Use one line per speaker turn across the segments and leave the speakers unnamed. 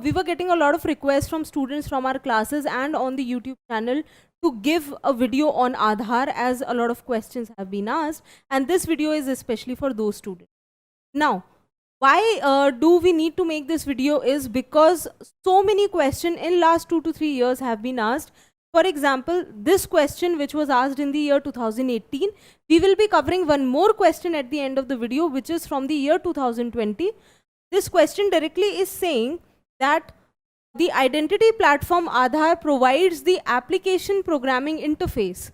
we were getting a lot of requests from students from our classes and on the YouTube channel to give a video on Aadhaar, as a lot of questions have been asked, and this video is especially for those students. Now, why do we need to make this video is because so many questions in last 2 to 3 years have been asked. For example, this question which was asked in the year 2018, we will be covering one more question at the end of the video, which is from the year 2020. This question directly is saying that the identity platform Aadhaar provides the application programming interface.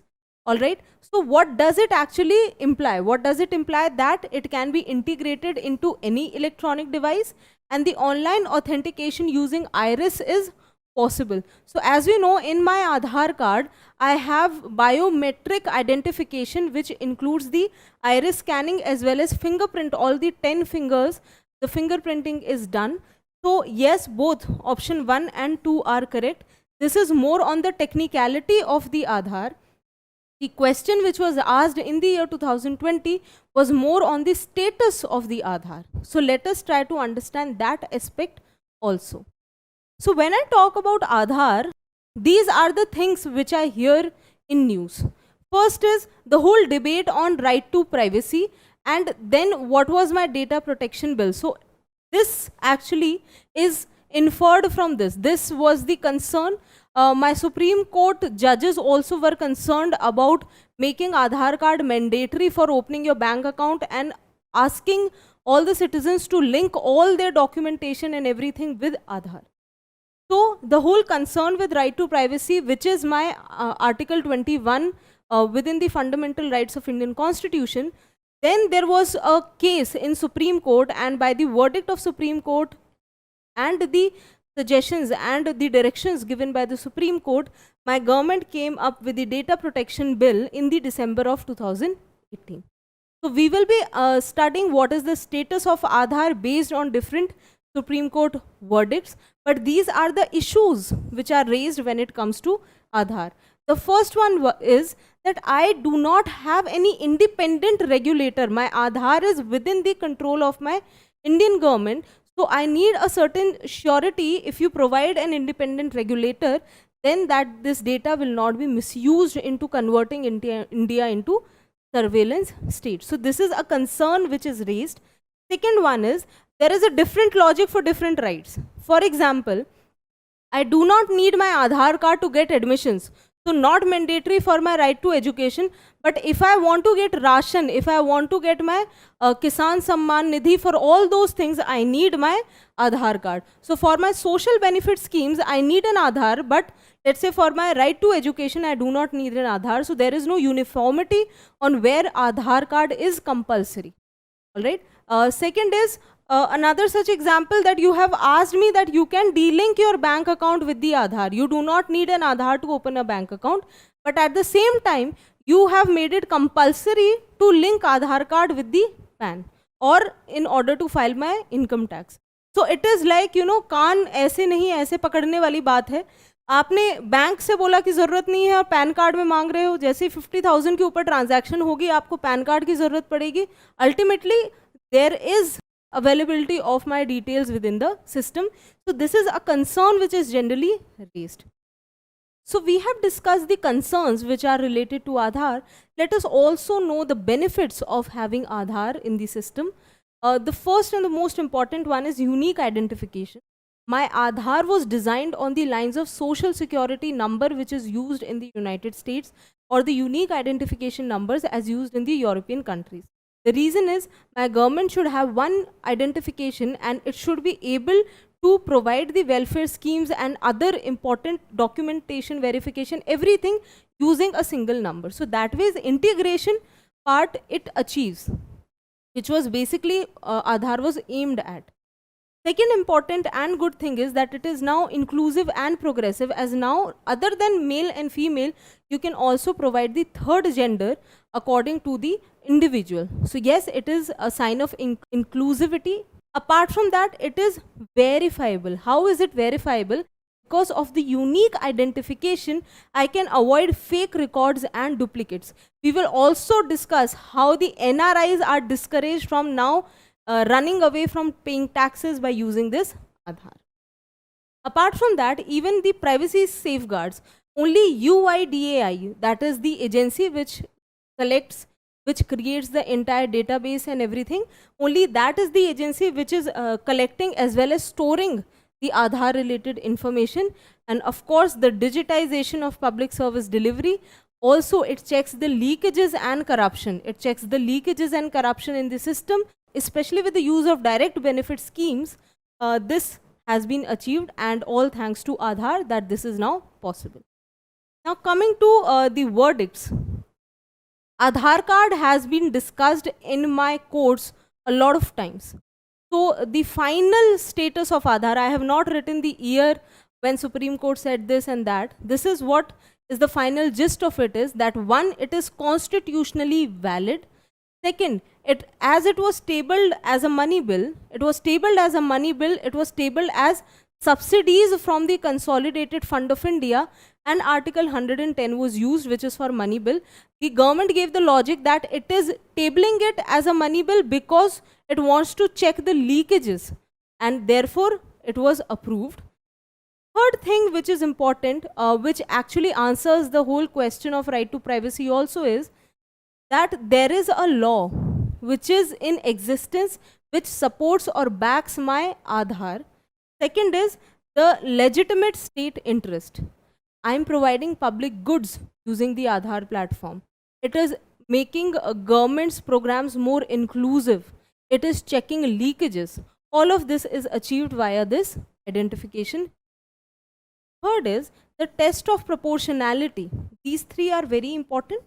Alright, so what does it actually imply? What does it imply? That it can be integrated into any electronic device and the online authentication using iris is possible. So as we know, in my Aadhaar card, I have biometric identification, which includes the iris scanning as well as fingerprint. All the 10 fingers, the fingerprinting is done. So yes, both option 1 and 2 are correct. This is more on the technicality of the Aadhaar. The question which was asked in the year 2020 was more on the status of the Aadhaar. So let us try to understand that aspect also. So when I talk about Aadhaar, these are the things which I hear in news. First is the whole debate on right to privacy, and then what was my data protection bill. So this actually is inferred from this. This was the concern. My Supreme Court judges also were concerned about making Aadhaar card mandatory for opening your bank account and asking all the citizens to link all their documentation and everything with Aadhaar. So the whole concern with right to privacy, which is my Article 21 within the fundamental rights of Indian Constitution, then there was a case in Supreme Court, and by the verdict of Supreme Court and the suggestions and the directions given by the Supreme Court, my government came up with the data protection bill in the December of 2018. So we will be studying what is the status of Aadhaar based on different Supreme Court verdicts, but these are the issues which are raised when it comes to Aadhaar. The first one is that I do not have any independent regulator. My Aadhaar is within the control of my Indian government. So I need a certain surety. If you provide an independent regulator, then that this data will not be misused into converting India into surveillance state. So this is a concern which is raised. Second one is there is a different logic for different rights. For example, I do not need my Aadhaar card to get admissions. So not mandatory for my right to education, but if I want to get ration, if I want to get my Kisan Samman Nidhi, for all those things, I need my Aadhaar card. So for my social benefit schemes, I need an Aadhaar, but let's say for my right to education, I do not need an Aadhaar. So there is no uniformity on where Aadhaar card is compulsory. All right. Second is another such example that you have asked me that you can delink your bank account with the Aadhaar. You do not need an Aadhaar to open a bank account, but at the same time, you have made it compulsory to link Aadhaar card with the PAN or in order to file my income tax. So it is like, you know, कान ऐसे नहीं ऐसे पकड़ने वाली बात है. आपने bank से बोला कि ज़रूरत नहीं है और पैन कार्ड में मांग रहे हो. जैसे 50,000 के ऊपर ट्रांजैक्शन होगी, आपको पैन कार्ड की ज़रूरत पड़ेगी. Ultimately, there is availability of my details within the system. So this is a concern which is generally raised. So we have discussed the concerns which are related to Aadhaar. Let us also know the benefits of having Aadhaar in the system. The first and the most important one is unique identification. My Aadhaar was designed on the lines of social security number which is used in the United States, or the unique identification numbers as used in the European countries. The reason is my government should have one identification and it should be able to provide the welfare schemes and other important documentation, verification, everything using a single number. So that way the integration part it achieves, which was basically Aadhaar was aimed at. Second important and good thing is that it is now inclusive and progressive, as now other than male and female, you can also provide the third gender according to the individual. So yes, it is a sign of inclusivity. Apart from that, it is verifiable. How is it verifiable? Because of the unique identification, I can avoid fake records and duplicates. We will also discuss how the NRIs are discouraged from now running away from paying taxes by using this Aadhaar. Apart from that, even the privacy safeguards, only UIDAI, that is the agency which collects, which creates the entire database and everything, only that is the agency which is collecting as well as storing the Aadhaar related information. And of course, the digitization of public service delivery. Also, it checks the leakages and corruption. It checks the leakages and corruption in the system, especially with the use of direct benefit schemes. This has been achieved, and all thanks to Aadhaar that this is now possible. Now coming to the verdicts. Aadhaar card has been discussed in my course a lot of times. So the final status of Aadhaar, I have not written the year when Supreme Court said this and that. This is what is the final gist of it, is that one, it is constitutionally valid. Second, as it was tabled as a money bill, it was tabled as subsidies from the Consolidated Fund of India, and Article 110 was used, which is for money bill. The government gave the logic that it is tabling it as a money bill because it wants to check the leakages, and therefore it was approved. Third thing which is important, which actually answers the whole question of right to privacy also, is that there is a law which is in existence which supports or backs my Aadhaar. Second is the legitimate state interest. I am providing public goods using the Aadhaar platform. It is making government's programs more inclusive. It is checking leakages. All of this is achieved via this identification. Third is the test of proportionality. These three are very important.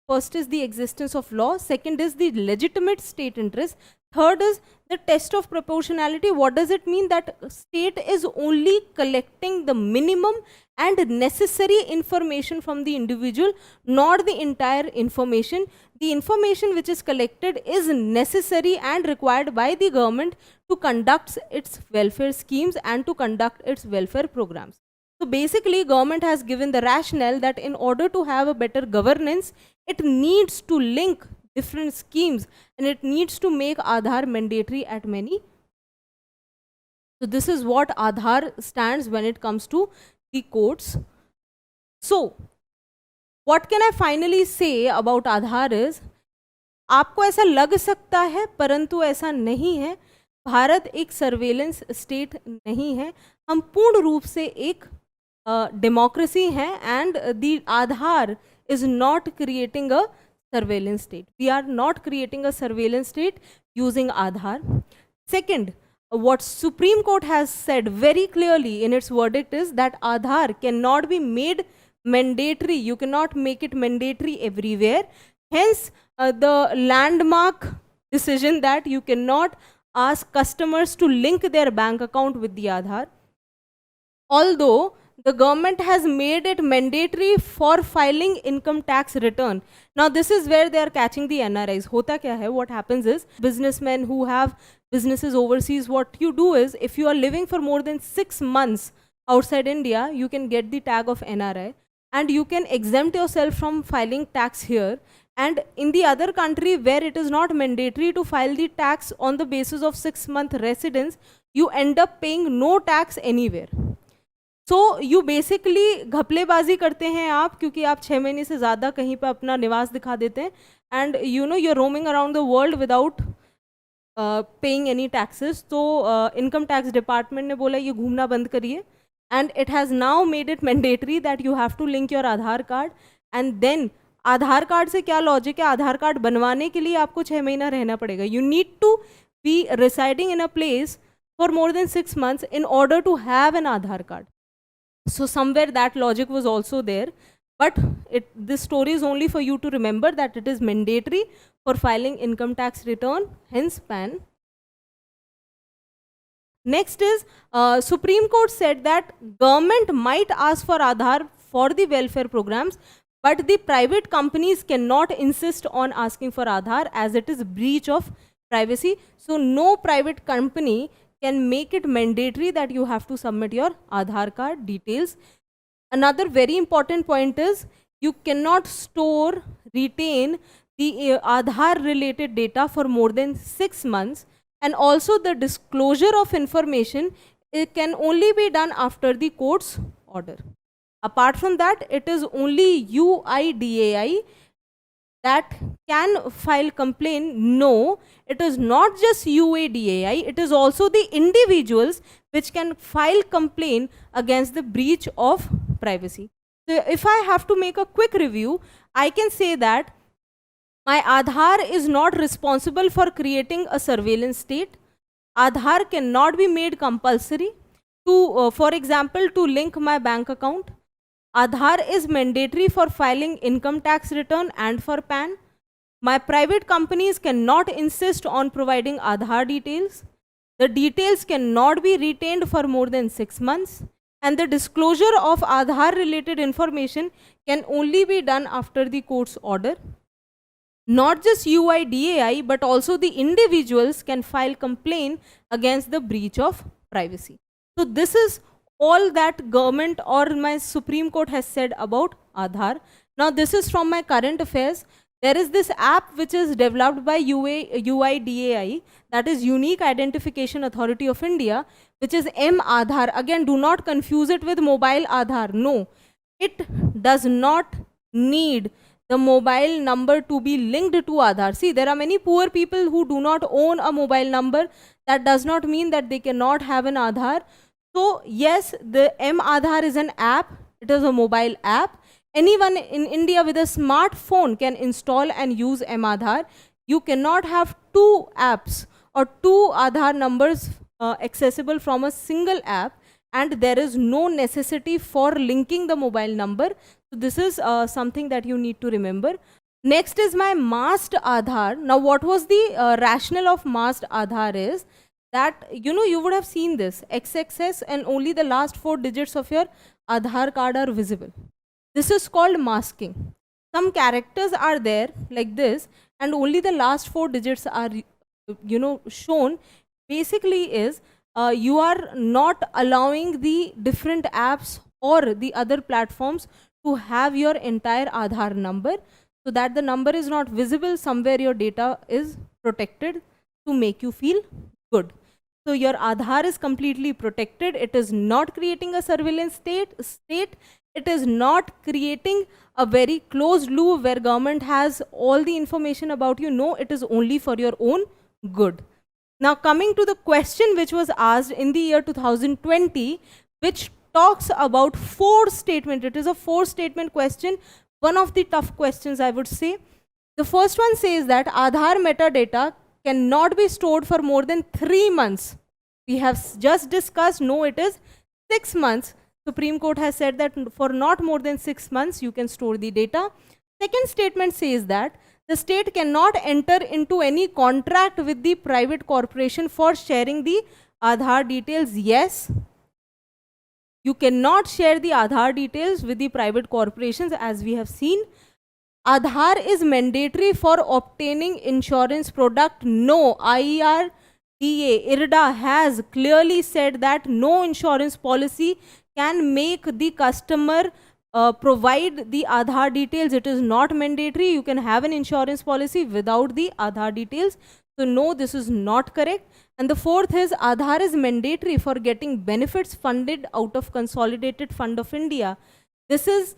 First is the existence of law. Second is the legitimate state interest. Third is the test of proportionality. What does it mean? That state is only collecting the minimum and necessary information from the individual, not the entire information. The information which is collected is necessary and required by the government to conduct its welfare schemes and to conduct its welfare programs. So basically, government has given the rationale that in order to have a better governance, it needs to link different schemes and it needs to make Aadhaar mandatory at many. So this is what Aadhaar stands when it comes to the courts. So what can I finally say about Aadhaar is, आपको ऐसा लग सकता है परंतु ऐसा नहीं है. भारत एक सर्वेलेंस स्टेट नहीं है, हम पूर्ण रूप से एक डेमोक्रेसी है, and the Aadhaar is not creating a surveillance state. We are not creating a surveillance state using Aadhaar. Second, what Supreme Court has said very clearly in its verdict is that Aadhaar cannot be made mandatory. You cannot make it mandatory everywhere. Hence, the landmark decision that you cannot ask customers to link their bank account with the Aadhaar. Although the government has made it mandatory for filing income tax return. Now this is where they are catching the NRIs. Hota kya hai? What happens is, businessmen who have businesses overseas, what you do is, if you are living for more than 6 months outside India, you can get the tag of NRI and you can exempt yourself from filing tax here. And in the other country where it is not mandatory to file the tax on the basis of 6-month residence, you end up paying no tax anywhere. So you basically घपलेबाजी करते हैं आप, क्योंकि आप 6 महीने से ज़्यादा कहीं पर अपना निवास दिखा देते हैं, and you know you are roaming around the world without paying any taxes. तो इनकम टैक्स डिपार्टमेंट ने बोला ये घूमना बंद करिए, and it has now made it mandatory that you have to link your Aadhaar card. And then Aadhaar card से क्या logic है, आधार कार्ड बनवाने के लिए आपको 6 महीना रहना पड़ेगा. You need to be residing in a place for more than 6 months in order to have an Aadhaar card. So somewhere that logic was also there, but this story is only for you to remember that it is mandatory for filing income tax return, hence PAN. Next is, Supreme Court said that government might ask for Aadhaar for the welfare programs, but the private companies cannot insist on asking for Aadhaar as it is breach of privacy. So no private company can make it mandatory that you have to submit your Aadhaar card details. Another very important point is, you cannot store, retain the Aadhaar related data for more than 6 months, and also the disclosure of information it can only be done after the court's order. Apart from that, it is only UIDAI that can file complaint. No, it is not just UIDAI, it is also the individuals which can file complaint against the breach of privacy. So if I have to make a quick review, I can say that my Aadhaar is not responsible for creating a surveillance state. Aadhaar cannot be made compulsory to, for example, to link my bank account. Aadhaar is mandatory for filing income tax return and for PAN. My private companies cannot insist on providing Aadhaar details. The details cannot be retained for more than 6 months. And the disclosure of Aadhaar related information can only be done after the court's order. Not just UIDAI, but also the individuals can file complaint against the breach of privacy. So this is all that government or my Supreme Court has said about Aadhaar. Now this is from my current affairs. There is this app which is developed by UIDAI, that is Unique Identification Authority of India, which is Aadhaar. Again, do not confuse it with mobile Aadhaar. No, it does not need the mobile number to be linked to Aadhaar. See, there are many poor people who do not own a mobile number. That does not mean that they cannot have an Aadhaar. So yes, the Aadhaar is an app. It is a mobile app. Anyone in India with a smartphone can install and use Aadhaar. You cannot have two apps or two Aadhaar numbers accessible from a single app, and there is no necessity for linking the mobile number. So this is something that you need to remember. Next is my mast Aadhaar. Now what was the rationale of mast Aadhaar is that, you would have seen this XXS and only the last 4 digits of your Aadhaar card are visible. This is called masking. Some characters are there like this and only the last 4 digits are shown. Basically is you are not allowing the different apps or the other platforms to have your entire Aadhaar number, so that the number is not visible. Somewhere your data is protected to make you feel good. So your Aadhaar is completely protected. It is not creating a surveillance state. It is not creating a very closed loop where government has all the information about you. No, it is only for your own good. Now coming to the question which was asked in the year 2020, which talks about 4 statement. It is a 4 statement question, one of the tough questions, I would say. The first one says that Aadhaar metadata cannot be stored for more than 3 months. We have just discussed, no, it is 6 months. Supreme Court has said that for not more than 6 months you can store the data. Second statement says that the state cannot enter into any contract with the private corporation for sharing the Aadhaar details. Yes, you cannot share the Aadhaar details with the private corporations, as we have seen. Aadhaar is mandatory for obtaining insurance product. No, IRDA has clearly said that no insurance policy can make the customer provide the Aadhaar details. It is not mandatory. You can have an insurance policy without the Aadhaar details. So no, this is not correct. And the fourth is Aadhaar is mandatory for getting benefits funded out of Consolidated Fund of India. This is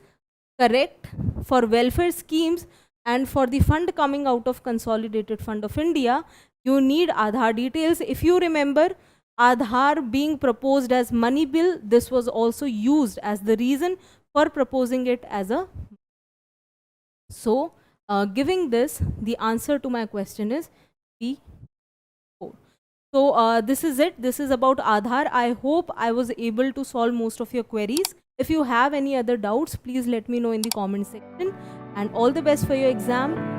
correct for welfare schemes, and for the fund coming out of Consolidated Fund of India, you need Aadhaar details. If you remember, Aadhaar being proposed as money bill, this was also used as the reason for proposing it as a. So giving this, the answer to my question is B4. So this is it. This is about Aadhaar. I hope I was able to solve most of your queries. If you have any other doubts, please let me know in the comment section, and all the best for your exam.